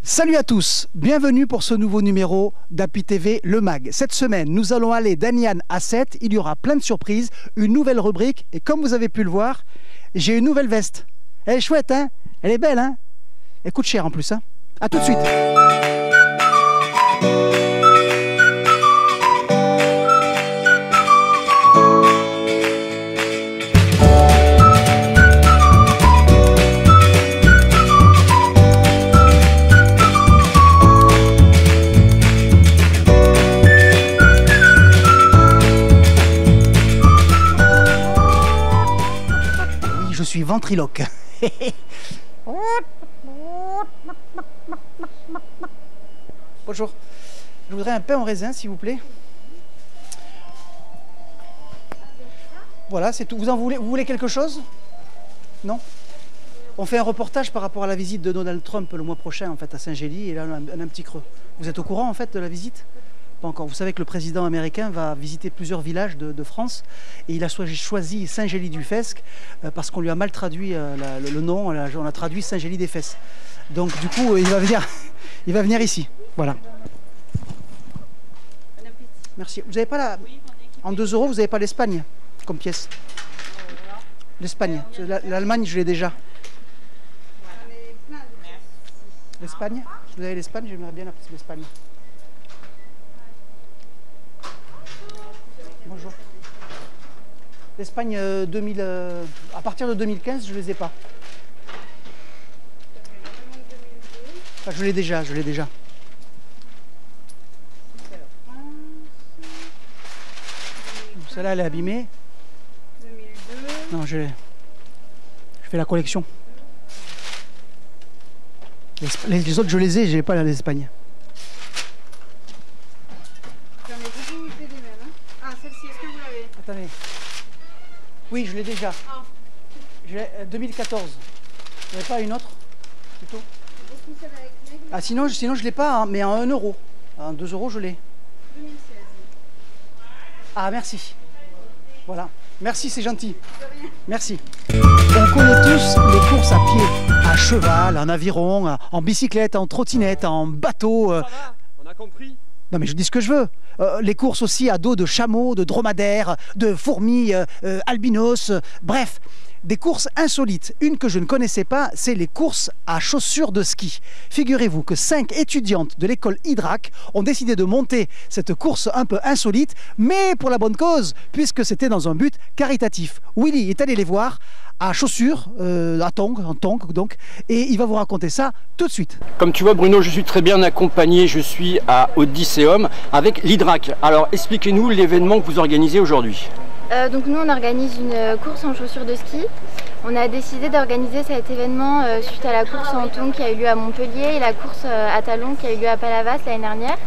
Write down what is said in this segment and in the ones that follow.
Salut à tous, bienvenue pour ce nouveau numéro d'Happy TV Le Mag. Cette semaine, nous allons aller d'Aniane à Sète. Il y aura plein de surprises, une nouvelle rubrique. Et comme vous avez pu le voir, j'ai une nouvelle veste. Elle est chouette, hein? Elle est belle, hein? Elle coûte cher en plus, hein? A tout de suite. Je suis ventriloque. Bonjour. Je voudrais un pain au raisin, s'il vous plaît. Voilà, c'est tout. Vous voulez quelque chose? Non? On fait un reportage par rapport à la visite de Donald Trump le mois prochain, en fait, à Saint-Gély, et là, on a un petit creux. Vous êtes au courant, en fait, de la visite? Pas encore. Vous savez que le président américain va visiter plusieurs villages de France et il a choisi Saint-Gély-du-Fesque parce qu'on lui a mal traduit le nom, on a traduit Saint-Gély-des-Fesses. Donc du coup, il va venir ici. Voilà. Merci. Vous n'avez pas la... En 2 €, vous n'avez pas l'Espagne comme pièce? L'Espagne. L'Allemagne, je l'ai déjà. L'Espagne? Vous avez l'Espagne? J'aimerais bien l'Espagne. Bonjour. L'Espagne, à partir de 2015, je ne les ai pas. Enfin, je l'ai déjà. Celle-là, elle est abîmée. 2002. Non, je fais la collection. Les autres, je les ai, je n'ai pas l'Espagne. Attendez. Oui, je l'ai déjà. Je l'ai 2014. Vous n'avez pas une autre plutôt? Ah, sinon je ne l'ai pas, hein, mais en 1 €. En 2 €, je l'ai. 2016. Ah, merci. Voilà. Merci, c'est gentil. Merci. On connaît tous les courses à pied, à cheval, en aviron, en bicyclette, en trottinette, en bateau. Ça va, on a compris. Non mais je dis ce que je veux. Les courses aussi à dos de chameaux, de dromadaires, de fourmis, albinos, bref, des courses insolites. Une que je ne connaissais pas, c'est les courses à chaussures de ski. Figurez-vous que 5 étudiantes de l'école Hydrac ont décidé de monter cette course un peu insolite, mais pour la bonne cause, puisque c'était dans un but caritatif. Willy est allé les voir à chaussures, en tongs donc, et il va vous raconter ça tout de suite. Comme tu vois Bruno, je suis très bien accompagné, je suis à Odysseum avec l'Hydrac. Alors expliquez-nous l'événement que vous organisez aujourd'hui. Donc nous on organise une course en chaussures de ski. On a décidé d'organiser cet événement suite à la course en tongs qui a eu lieu à Montpellier et la course à talons qui a eu lieu à Palavas l'année dernière.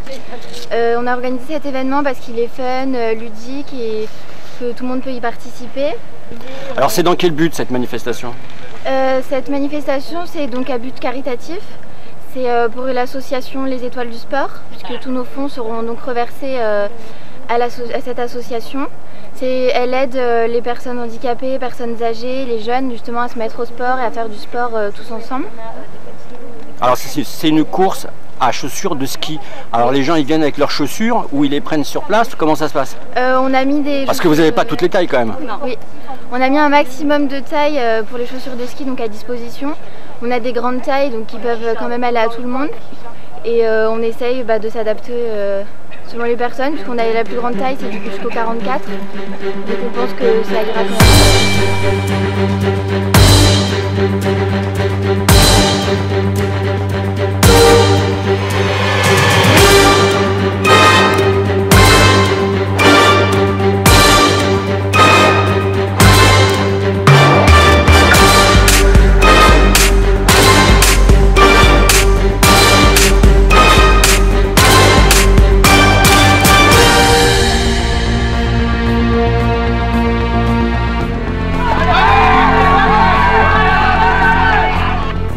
On a organisé cet événement parce qu'il est fun, ludique et que tout le monde peut y participer. Alors c'est dans quel but cette manifestation? Cette manifestation c'est donc à but caritatif. C'est pour l'association Les Étoiles du Sport, puisque tous nos fonds seront donc reversés à cette association. Elle aide les personnes handicapées, les personnes âgées, les jeunes justement à se mettre au sport et à faire du sport tous ensemble. Alors c'est une course à chaussures de ski. Alors les gens ils viennent avec leurs chaussures ou ils les prennent sur place? Comment ça se passe? On a mis des... Parce que vous n'avez pas toutes les tailles quand même. Oui, on a mis un maximum de tailles pour les chaussures de ski donc à disposition. On a des grandes tailles donc qui peuvent quand même aller à tout le monde. Et on essaye de s'adapter selon les personnes, puisqu'on a la plus grande taille, c'est jusqu'au 44. Donc on pense que ça ira quand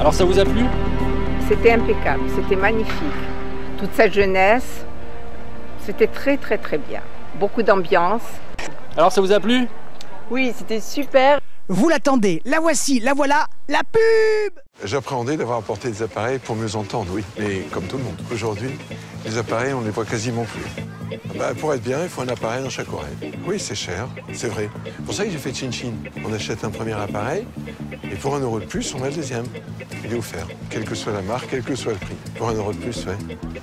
Alors ça vous a plu? C'était impeccable, c'était magnifique. Toute sa jeunesse, c'était très bien. Beaucoup d'ambiance. Alors ça vous a plu? Oui, c'était super. Vous l'attendez, la voici, la voilà, la pub! J'appréhendais d'avoir apporté des appareils pour mieux entendre, oui. Mais comme tout le monde, aujourd'hui, les appareils, on ne les voit quasiment plus. Pour être bien, il faut un appareil dans chaque oreille. Oui, c'est cher, c'est vrai. C'est pour ça que j'ai fait Chin-Chin. On achète un premier appareil, et pour 1 € de plus, on a le deuxième. Il est offert, quelle que soit la marque, quel que soit le prix. Pour 1 € de plus, ouais.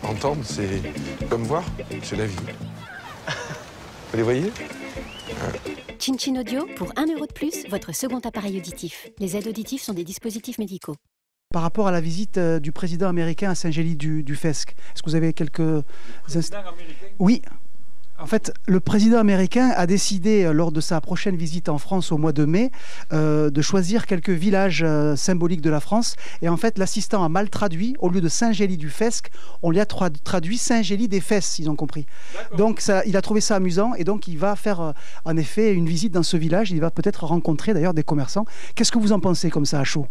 Entendre, c'est comme voir, c'est la vie. Vous les voyez ? Chin-Chin Audio, pour 1 € de plus, votre second appareil auditif. Les aides auditives sont des dispositifs médicaux. Par rapport à la visite du président américain à Saint-Gély-du-Fesque, est-ce que vous avez quelques instants ? Oui. En fait, le président américain a décidé, lors de sa prochaine visite en France au mois de mai, de choisir quelques villages symboliques de la France. Et en fait, l'assistant a mal traduit. Au lieu de Saint-Gély-du-Fesque, on lui a traduit Saint-Gély-des-Fesses, ils ont compris. Donc, il a trouvé ça amusant. Et donc, il va faire, en effet, une visite dans ce village. Il va peut-être rencontrer, d'ailleurs, des commerçants. Qu'est-ce que vous en pensez, comme ça, à chaud ?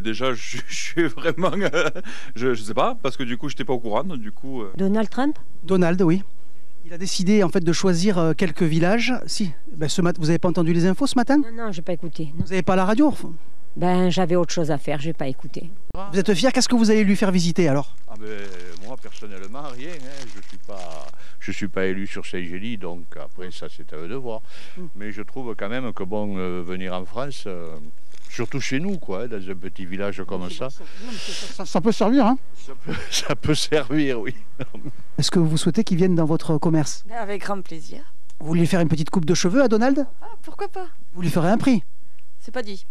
Déjà, je suis vraiment... je sais pas, parce que du coup, je n'étais pas au courant. Du coup, Donald Trump ? Donald, oui. Il a décidé en fait de choisir quelques villages. Si, vous n'avez pas entendu les infos ce matin ? Non, j'ai pas écouté. Non. Vous n'avez pas la radio ? J'avais autre chose à faire, j'ai pas écouté. Vous êtes fier ? Qu'est-ce que vous allez lui faire visiter alors ? Moi, personnellement, rien. Je suis pas élu sur Saint-Gély, donc après ça, c'est à eux de voir. Mais je trouve quand même que venir en France... Surtout chez nous, quoi, dans un petit village comme ça. Ça peut servir, hein ? Ça peut servir, oui. Est-ce que vous souhaitez qu'il vienne dans votre commerce ? Avec grand plaisir. Vous voulez faire une petite coupe de cheveux à Donald ? Pourquoi pas ? Vous lui ferez un prix ? C'est pas dit.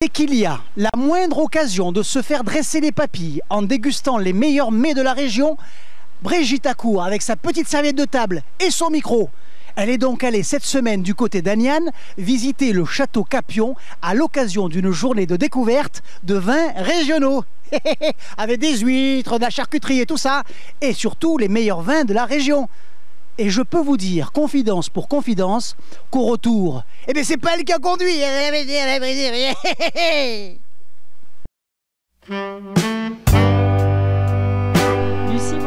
Dès qu'il y a la moindre occasion de se faire dresser les papilles en dégustant les meilleurs mets de la région, Brigitte accourt avec sa petite serviette de table et son micro. Elle est donc allée cette semaine du côté d'Aniane visiter le château Capion à l'occasion d'une journée de découverte de vins régionaux. Avec des huîtres, de la charcuterie et tout ça. Et surtout les meilleurs vins de la région. Et je peux vous dire, confidence pour confidence, qu'au retour, c'est pas elle qui a conduit.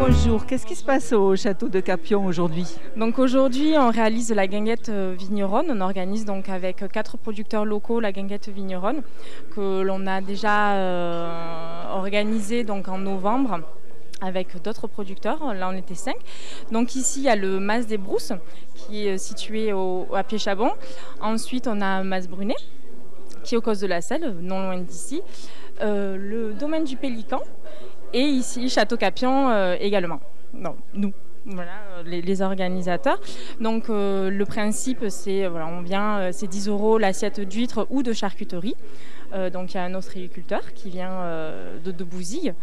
Bonjour, qu'est-ce qui se passe au château de Capion aujourd'hui ? Donc aujourd'hui, on réalise la guinguette vigneronne. On organise donc avec 4 producteurs locaux la guinguette vigneronne que l'on a déjà organisée donc en novembre avec d'autres producteurs. Là, on était 5. Donc ici, il y a le Mas des Brousses qui est situé à Pied-Chabon. Ensuite, on a Mas Brunet qui est au Causse de la Selle, non loin d'ici. Le domaine du Pélican. Et ici, Château Capion également. Non, nous, voilà, les organisateurs. Donc le principe, c'est on vient, c'est 10 € l'assiette d'huîtres ou de charcuterie. Donc il y a un ostréiculteur qui vient de Bouzigues,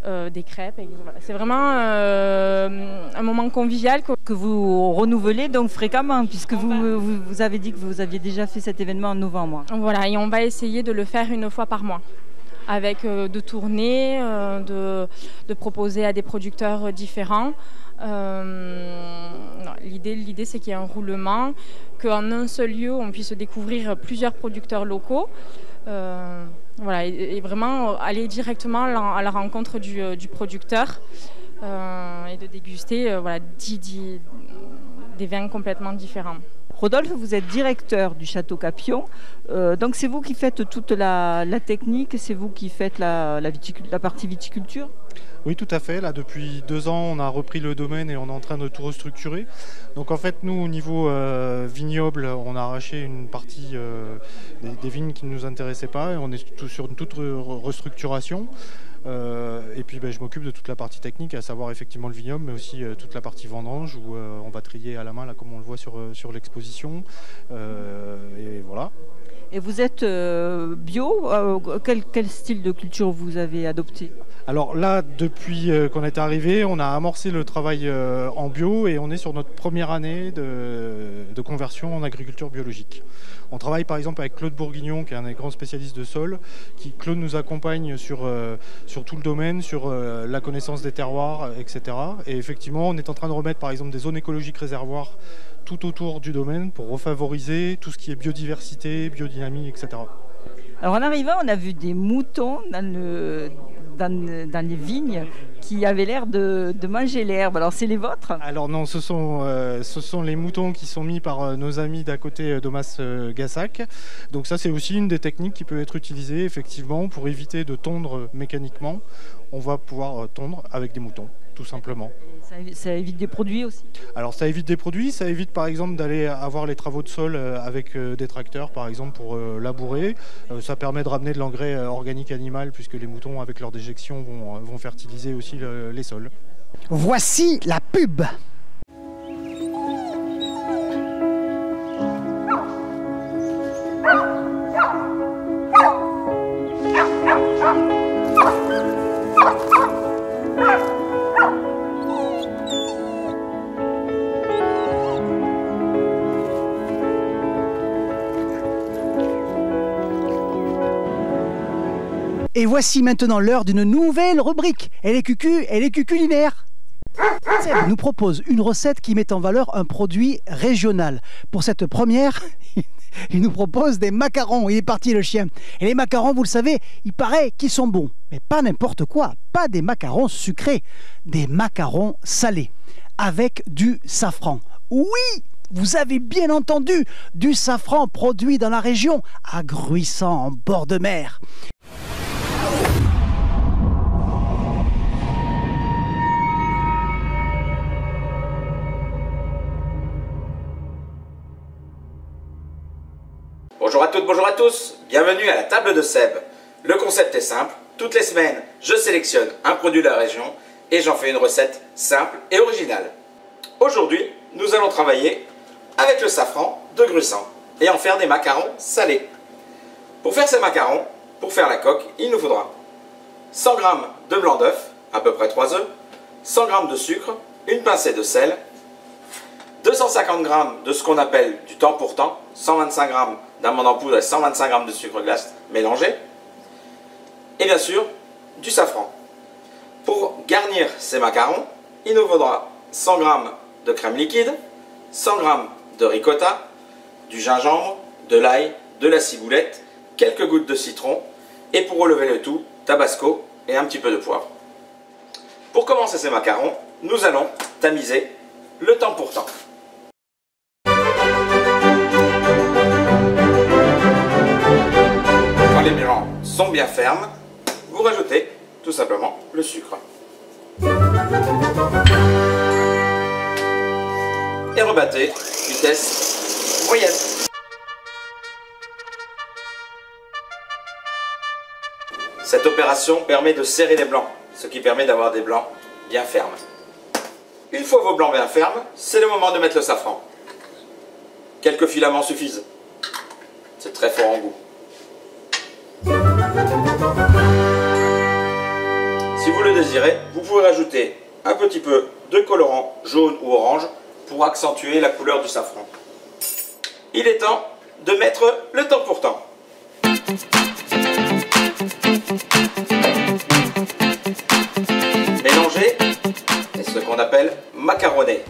des crêpes. Voilà. C'est vraiment un moment convivial que vous renouvelez donc fréquemment, puisque vous avez dit que vous aviez déjà fait cet événement en novembre. Voilà, et on va essayer de le faire 1 fois par mois. Avec de tourner, de proposer à des producteurs différents. L'idée, c'est qu'il y ait un roulement, qu'en un seul lieu, on puisse découvrir plusieurs producteurs locaux. Et vraiment aller directement à la rencontre du producteur et de déguster des vins complètement différents. Rodolphe, vous êtes directeur du Château Capion, donc c'est vous qui faites toute la technique, c'est vous qui faites la partie viticulture ? Oui, tout à fait. Là, depuis 2 ans, on a repris le domaine et on est en train de tout restructurer. Donc en fait, nous, au niveau vignoble, on a arraché une partie des vignes qui ne nous intéressaient pas et on est sur une toute restructuration. Et puis je m'occupe de toute la partie technique, à savoir effectivement le vignoble, mais aussi toute la partie vendange où on va trier à la main, là, comme on le voit sur l'exposition. Et voilà. Et vous êtes bio, quel style de culture vous avez adopté ? Alors là, depuis qu'on est arrivé, on a amorcé le travail en bio et on est sur notre première année de conversion en agriculture biologique. On travaille par exemple avec Claude Bourguignon, qui est un des grands spécialistes de sol. Claude nous accompagne sur tout le domaine, sur la connaissance des terroirs, etc. Et effectivement, on est en train de remettre par exemple des zones écologiques réservoirs tout autour du domaine pour refavoriser tout ce qui est biodiversité, biodynamie, etc. Alors en arrivant, on a vu des moutons dans les vignes. qui avaient l'air de manger l'herbe. Alors c'est les vôtres? Alors non, ce sont les moutons qui sont mis par nos amis d'à côté d'Omas Gassac. Donc ça c'est aussi une des techniques qui peut être utilisée effectivement pour éviter de tondre mécaniquement. On va pouvoir tondre avec des moutons, tout simplement. Ça évite des produits aussi? Alors ça évite des produits, ça évite par exemple d'aller avoir les travaux de sol avec des tracteurs par exemple pour labourer. Ça permet de ramener de l'engrais organique animal puisque les moutons avec leur déjection vont fertiliser aussi les sols. Voici la pub. Et voici maintenant l'heure d'une nouvelle rubrique. Elle est cuculinaire. Seb nous propose une recette qui met en valeur un produit régional. Pour cette première, il nous propose des macarons. Il est parti le chien. Et les macarons, vous le savez, il paraît qu'ils sont bons. Mais pas n'importe quoi. Pas des macarons sucrés. Des macarons salés. Avec du safran. Oui! Vous avez bien entendu, du safran produit dans la région, à Gruissant en bord de mer. Bonjour à toutes, bonjour à tous, bienvenue à la table de Seb. Le concept est simple, toutes les semaines je sélectionne un produit de la région et j'en fais une recette simple et originale. Aujourd'hui, nous allons travailler avec le safran de Gruissant et en faire des macarons salés. Pour faire ces macarons, pour faire la coque, il nous faudra 100 g de blanc d'œuf, à peu près 3 œufs, 100 g de sucre, une pincée de sel, 250 g de ce qu'on appelle du temps pour temps, 125 g d'amande en poudre et 125 g de sucre glace mélangé, et bien sûr du safran. Pour garnir ces macarons, il nous faudra 100 g de crème liquide, 100 g de ricotta, du gingembre, de l'ail, de la ciboulette, quelques gouttes de citron, et pour relever le tout, tabasco et un petit peu de poivre. Pour commencer ces macarons, nous allons tamiser le temps pour temps. Quand les mélanges sont bien fermes, vous rajoutez tout simplement le sucre. Et rebattez, vitesse moyenne. Cette opération permet de serrer les blancs, ce qui permet d'avoir des blancs bien fermes. Une fois vos blancs bien fermes, c'est le moment de mettre le safran. Quelques filaments suffisent. C'est très fort en goût. Si vous le désirez, vous pouvez rajouter un petit peu de colorant jaune ou orange pour accentuer la couleur du safran. Il est temps de mettre le temps pour temps. Mélanger, c'est ce qu'on appelle macaronner.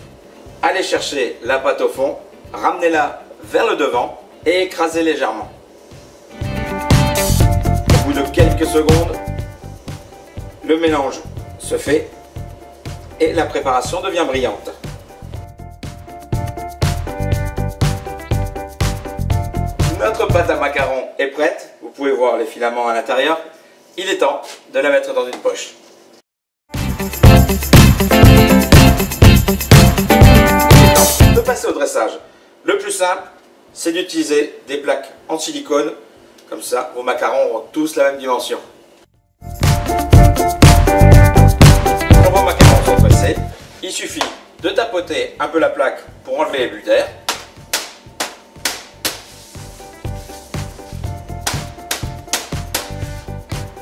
Allez chercher la pâte au fond, ramenez-la vers le devant et écrasez légèrement. Au bout de quelques secondes, le mélange se fait et la préparation devient brillante. Notre pâte à macarons est prête, vous pouvez voir les filaments à l'intérieur. Il est temps de la mettre dans une poche. De passer au dressage. Le plus simple, c'est d'utiliser des plaques en silicone. Comme ça, vos macarons auront tous la même dimension. Quand vos macarons sont dressés, il suffit de tapoter un peu la plaque pour enlever les bulles d'air.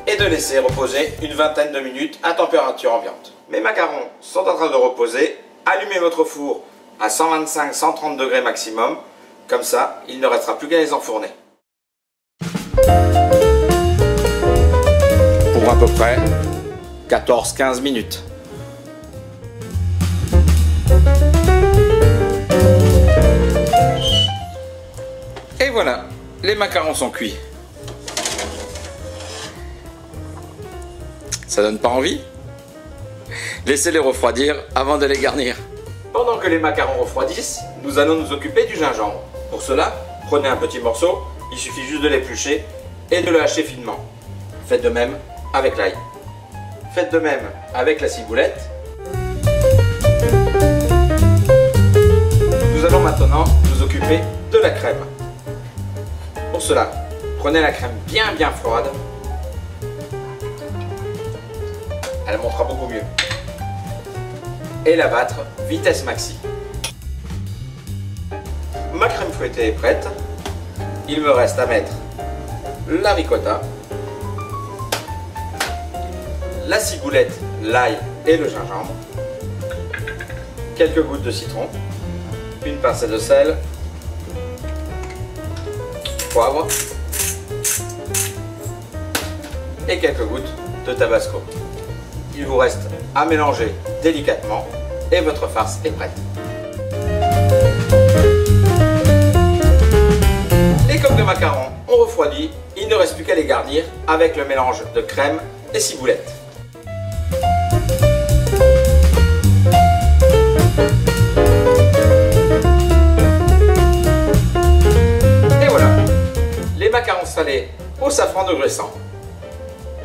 Et de laisser reposer une vingtaine de minutes à température ambiante. Mes macarons sont en train de reposer. Allumez votre four à 125-130 degrés maximum. Comme ça, il ne restera plus qu'à les enfourner. Pour à peu près 14-15 minutes. Et voilà, les macarons sont cuits. Ça donne pas envie? Laissez-les refroidir avant de les garnir. Pendant que les macarons refroidissent, nous allons nous occuper du gingembre. Pour cela, prenez un petit morceau, il suffit juste de l'éplucher et de le hacher finement. Faites de même avec l'ail. Faites de même avec la ciboulette. Nous allons maintenant nous occuper de la crème. Pour cela, prenez la crème bien froide. Elle montera beaucoup mieux. Et la battre vitesse maxi. Ma crème fouettée est prête. Il me reste à mettre la ricotta, la ciboulette, l'ail et le gingembre, quelques gouttes de citron, une pincée de sel, poivre et quelques gouttes de tabasco. Il vous reste à mélanger délicatement et votre farce est prête. Les coques de macarons ont refroidi, il ne reste plus qu'à les garnir avec le mélange de crème et ciboulette. Et voilà, les macarons salés au safran de Gressan.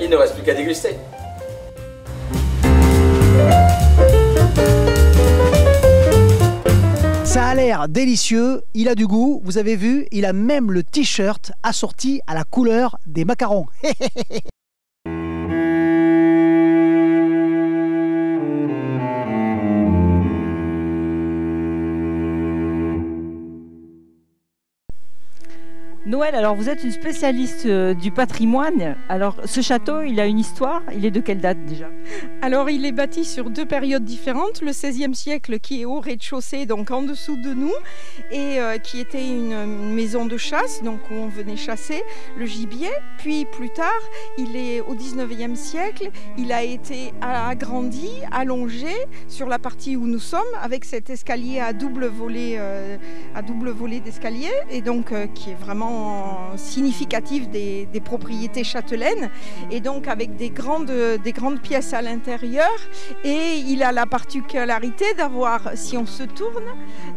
Il ne reste plus qu'à déguster. Ça a l'air délicieux, il a du goût, vous avez vu, il a même le t-shirt assorti à la couleur des macarons. Noël, alors vous êtes une spécialiste du patrimoine. Alors ce château, il a une histoire. Il est de quelle date déjà? Alors il est bâti sur deux périodes différentes. Le XVIe siècle qui est au rez-de-chaussée, donc en dessous de nous, et qui était une maison de chasse, donc où on venait chasser le gibier. Puis plus tard, il est au XIXe siècle, il a été agrandi, allongé sur la partie où nous sommes, avec cet escalier à double volet d'escalier, et donc qui est vraiment significatif des propriétés châtelaines, et donc avec des grandes pièces à l'intérieur. Et il a la particularité d'avoir, si on se tourne,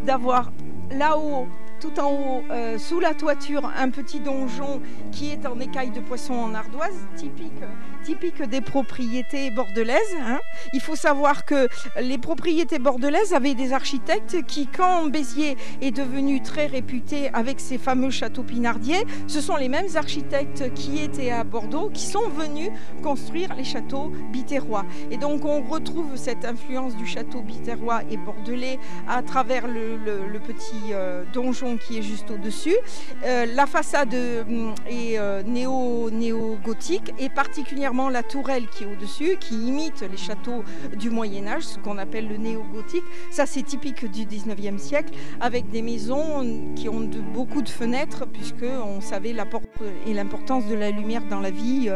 d'avoir là-haut, tout en haut, sous la toiture, un petit donjon qui est en écaille de poisson en ardoise, typique des propriétés bordelaises. Hein. Il faut savoir que les propriétés bordelaises avaient des architectes qui, quand Béziers est devenu très réputé avec ses fameux châteaux pinardiers, ce sont les mêmes architectes qui étaient à Bordeaux qui sont venus construire les châteaux biterrois. Et donc on retrouve cette influence du château biterrois et bordelais à travers le petit donjon qui est juste au-dessus. La façade est néo-gothique, et particulièrement la tourelle qui est au-dessus, qui imite les châteaux du Moyen-Âge, ce qu'on appelle le néo-gothique. Ça, c'est typique du XIXe siècle, avec des maisons qui ont beaucoup de fenêtres, puisqu'on savait l'apport et l'importance de la lumière dans la vie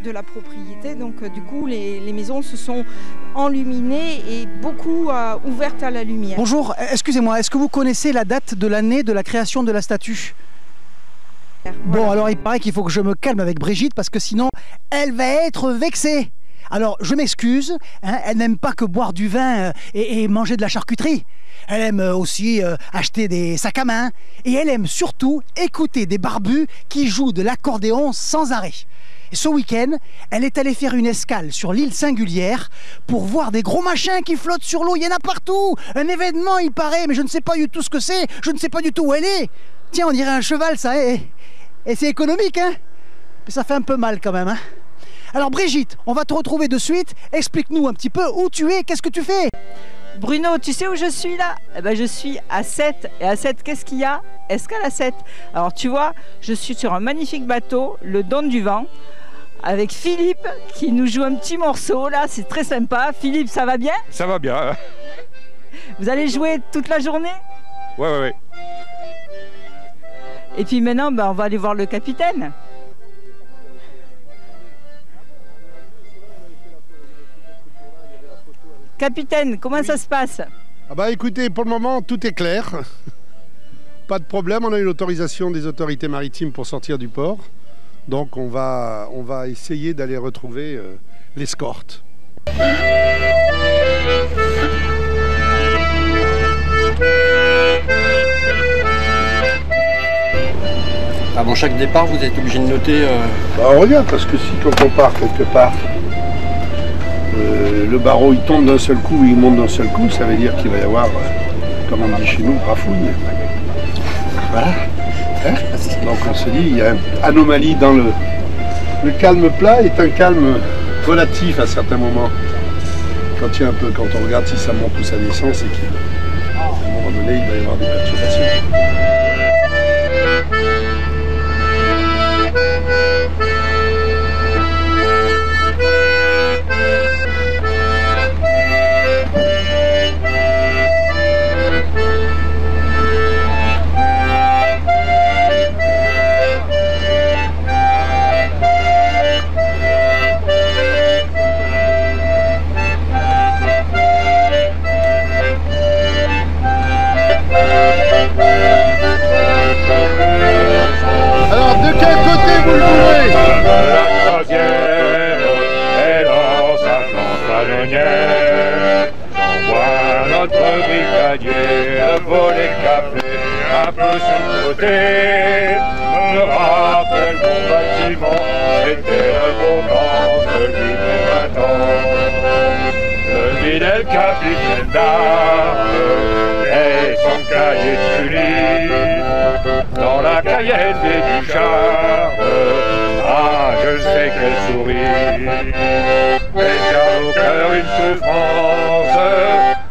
de la propriété. Donc du coup, les maisons se sont enluminées et beaucoup ouvertes à la lumière. Bonjour, excusez-moi, est-ce que vous connaissez la date de l'année de la création de la statue? Bon, alors il paraît qu'il faut que je me calme avec Brigitte, parce que sinon elle va être vexée. Alors je m'excuse, hein, elle n'aime pas que boire du vin et manger de la charcuterie. Elle aime aussi acheter des sacs à main, et elle aime surtout écouter des barbus qui jouent de l'accordéon sans arrêt. Et ce week-end, elle est allée faire une escale sur l'île Singulière pour voir des gros machins qui flottent sur l'eau. Il y en a partout. Un événement, il paraît, mais je ne sais pas du tout ce que c'est. Je ne sais pas du tout où elle est. Tiens, on dirait un cheval, ça. Et c'est économique, hein. Mais ça fait un peu mal quand même, hein. Alors Brigitte, on va te retrouver de suite. Explique-nous un petit peu où tu es, qu'est-ce que tu fais? Bruno, tu sais où je suis là? Eh ben, je suis à Sète. Et à Sète, qu'est-ce qu'il y a? Escale à Sète. Alors tu vois, je suis sur un magnifique bateau, le Don du Vent, avec Philippe qui nous joue un petit morceau là, c'est très sympa. Philippe, ça va bien? Ça va bien. Vous allez jouer toute la journée? Ouais. Et puis maintenant, on va aller voir le capitaine. Capitaine, comment ça se passe? Ah bah écoutez, pour le moment, tout est clair. Pas de problème, on a une autorisation des autorités maritimes pour sortir du port. Donc on va essayer d'aller retrouver l'escorte. Avant chaque départ, vous êtes obligé de noter... Bah, on regarde, parce que si quand on part quelque part, le barreau il tombe d'un seul coup, il monte d'un seul coup, ça veut dire qu'il va y avoir, comme on dit chez nous, grafouille. Voilà. Hein? Donc on se dit, il y a une anomalie dans le calme plat est un calme relatif à certains moments. Quand on regarde si ça monte ou ça descend, c'est qu'à un moment donné, il va y avoir des perturbations. Me rappelle mon bâtiment, c'était le bon temps, celui de 20 ans. Le fidèle capitaine d'armes et son cahier de Sully dans la Cayenne des Ducharmes. Ah, je sais qu'elle sourit, mais j'ai au cœur une souffrance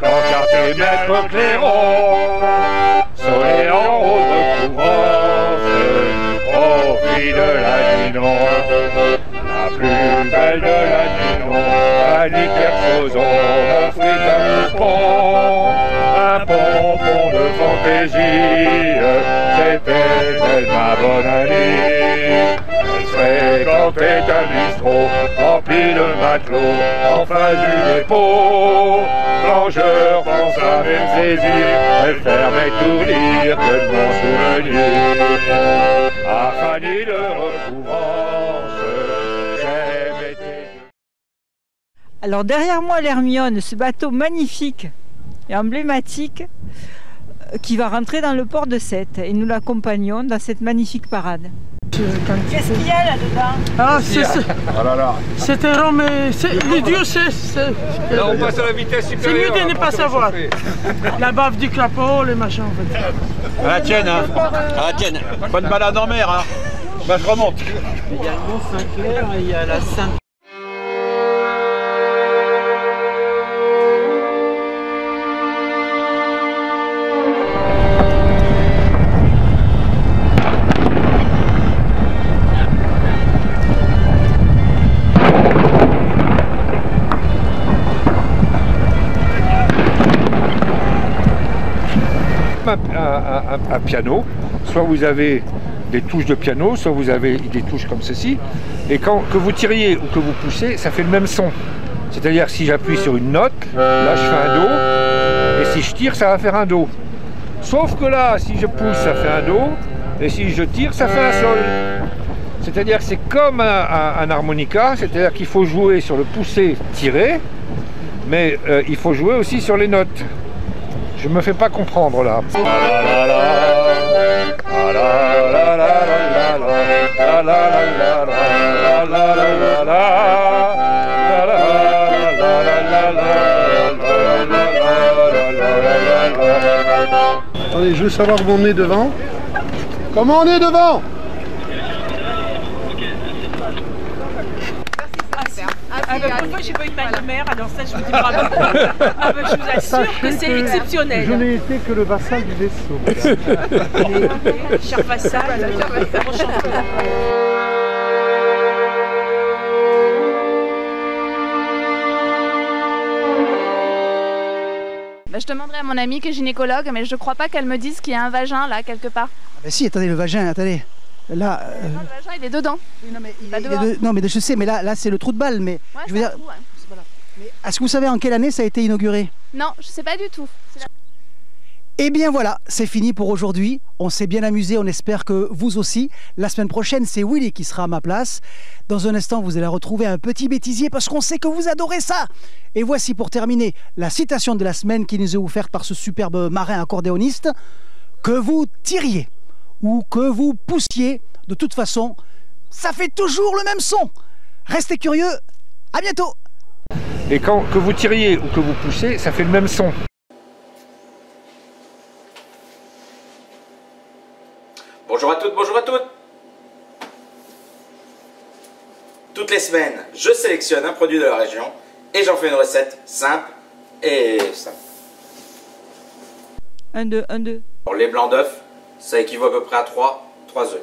quand quartier maître Clairon sonnait en rose de couvrance aux filles de la nuit noire. La plus belle de la nuit noire, Annie Kersozon m'offrit un pompon de fantaisie. C'était elle ma bonne Annie. Elle fréquentait un bistrot rempli de matelots en face du dépôt. Plongeur dans sa même saisie, elle fermait tout lire que de mon souvenir. À Fanny de recouvrance, j'aimais tes yeux. Alors derrière moi l'Hermione, ce bateau magnifique et emblématique qui va rentrer dans le port de Sète et nous l'accompagnons dans cette magnifique parade. Qu'est-ce qu'il y a là-dedans? Ah, c'était Rome. Les dieux, Là, on passe à la vitesse supérieure. C'est mieux de ne pas savoir. La bave du crapaud, les machins, en fait. À la tienne, hein. À la tienne. Bonne balade en mer, hein. Bah, je remonte. Il y a le Mont-Saint-Clair et il y a la Sainte. Un piano, soit vous avez des touches de piano, soit vous avez des touches comme ceci, et que vous tiriez ou que vous poussez, ça fait le même son. C'est-à-dire si j'appuie sur une note, là je fais un do, et si je tire, ça va faire un do. Sauf que là, si je pousse, ça fait un do, et si je tire, ça fait un sol. C'est-à-dire que c'est comme un harmonica, c'est-à-dire qu'il faut jouer sur le pousser-tirer, mais il faut jouer aussi sur les notes. Je me fais pas comprendre là. Attendez, je veux savoir où on est devant. Comment on est devant? Ah bah, pour une fois, j'ai pas eu de mal de mer, alors ça, je vous dis bravo. Ah bah, je vous assure que c'est exceptionnel. Je n'ai été que le vassal du vaisseau. Cher vassal, enchanté. Bah, je demanderai à mon amie qui est gynécologue, mais je crois pas qu'elle me dise qu'il y a un vagin là, quelque part. Ah bah si, attendez, le vagin, attendez. Là, Le vagin, il est dedans. Oui, non, mais non, mais je sais, mais là c'est le trou de balle. Mais Ouais, je veux dire, trou, ouais. voilà. Mais est-ce que vous savez en quelle année ça a été inauguré? Non, je sais pas du tout. Eh bien voilà, c'est fini pour aujourd'hui. On s'est bien amusé, on espère que vous aussi. La semaine prochaine, c'est Willy qui sera à ma place. Dans un instant, vous allez retrouver un petit bêtisier parce qu'on sait que vous adorez ça. Et voici pour terminer la citation de la semaine qui nous est offerte par ce superbe marin accordéoniste. Que vous tiriez ou que vous poussiez De toute façon, ça fait toujours le même son. Restez curieux, à bientôt. Et quand que vous tiriez ou que vous poussez, ça fait le même son. Bonjour à toutes, bonjour à toutes. Toutes les semaines, je sélectionne un produit de la région et j'en fais une recette simple et simple. 1, 2, 1, 2. Pour les blancs d'œufs, ça équivaut à peu près à 3 œufs.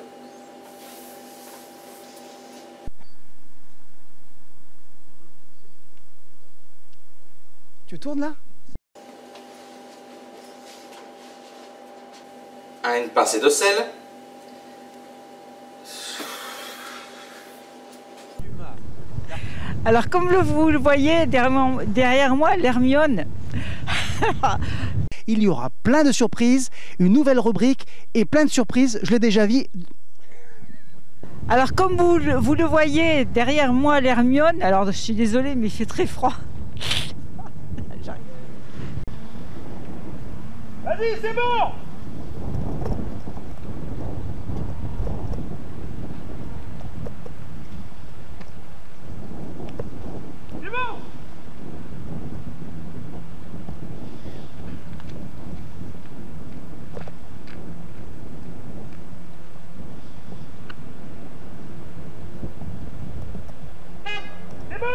Tu tournes là? Une pincée de sel. Alors comme vous le voyez derrière moi, l'Hermione. Il y aura plein de surprises, une nouvelle rubrique et plein de surprises, je l'ai déjà vu. Alors comme vous le voyez derrière moi, l'Hermione, alors je suis désolée mais il fait très froid. Vas-y, c'est bon! C'est bon! C'est bon!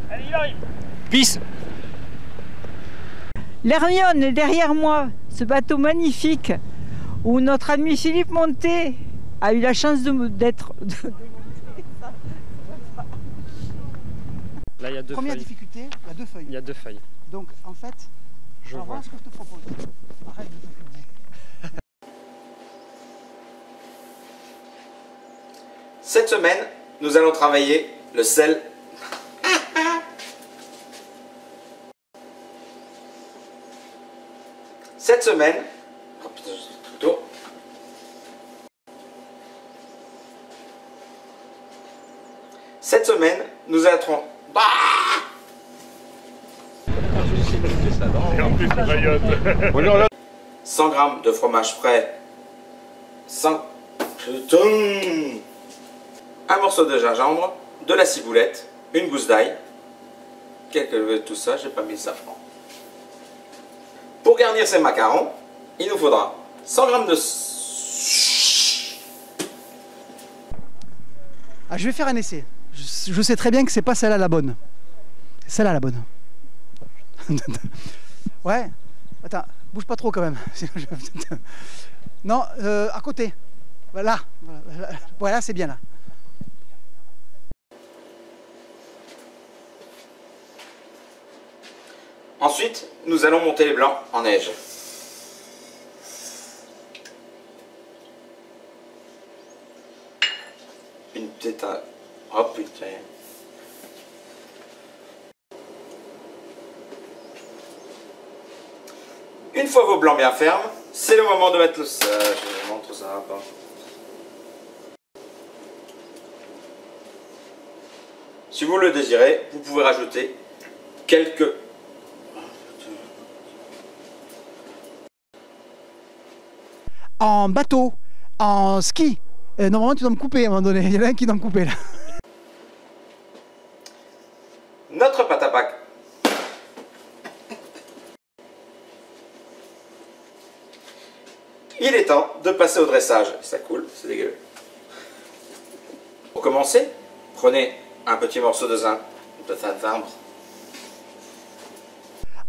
Allez, il arrive! Pisse! L'Hermione, derrière moi, ce bateau magnifique où notre ami Philippe Montet a eu la chance d'être... Là, il y a deux Première feuilles. difficulté, il y a 2 feuilles. Il y a 2 feuilles. Donc en fait, Je vois. voilà ce que je te propose. Arrête de te filmer. Cette semaine, nous allons travailler le sel. Cette semaine, oh putain, plutôt. Cette semaine, nous allons. Et en plus, Mayotte. 100 g de fromage frais. 100. Putain. Un morceau de gingembre, de la ciboulette, une gousse d'ail. Tout ça, j'ai pas mis le safran. Pour garnir ces macarons, il nous faudra 100 g de... Ah, je vais faire un essai. Je sais très bien que c'est pas celle-là la bonne. C'est celle-là la bonne. Ouais. Attends, bouge pas trop quand même. Non, à côté. Voilà. Voilà, c'est bien là. Ensuite, nous allons monter les blancs en neige. Une petite... Oh putain. Une fois vos blancs bien fermes, c'est le moment de mettre le sel. Je vous montre ça un peu. Si vous le désirez, vous pouvez rajouter quelques... En bateau, en ski. Normalement, tu dois me couper à un moment donné. Il y en a un qui doit me couper là. Notre pâte à Pâques. Il est temps de passer au dressage. Ça coule, c'est dégueu. Pour commencer, prenez un petit morceau de zinc,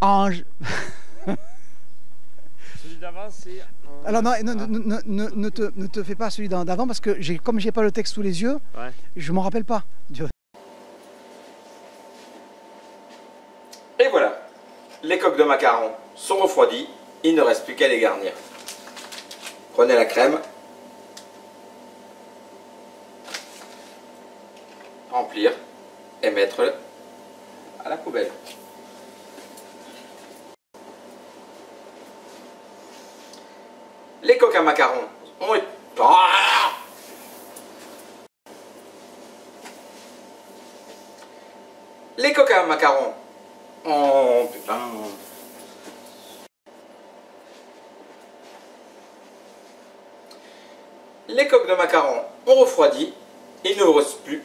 En... Celui d'avant, c'est... Alors non, ne te fais pas celui d'avant parce que comme j'ai pas le texte sous les yeux, Ouais. je m'en rappelle pas. Et voilà, les coques de macarons sont refroidies, il ne reste plus qu'à les garnir. Prenez la crème, remplir et mettre à la poubelle. Les coques à macarons ont été... Ah! Les coques à macarons ont... Putain. les coques de macarons ont refroidi. Il ne vous reste plus...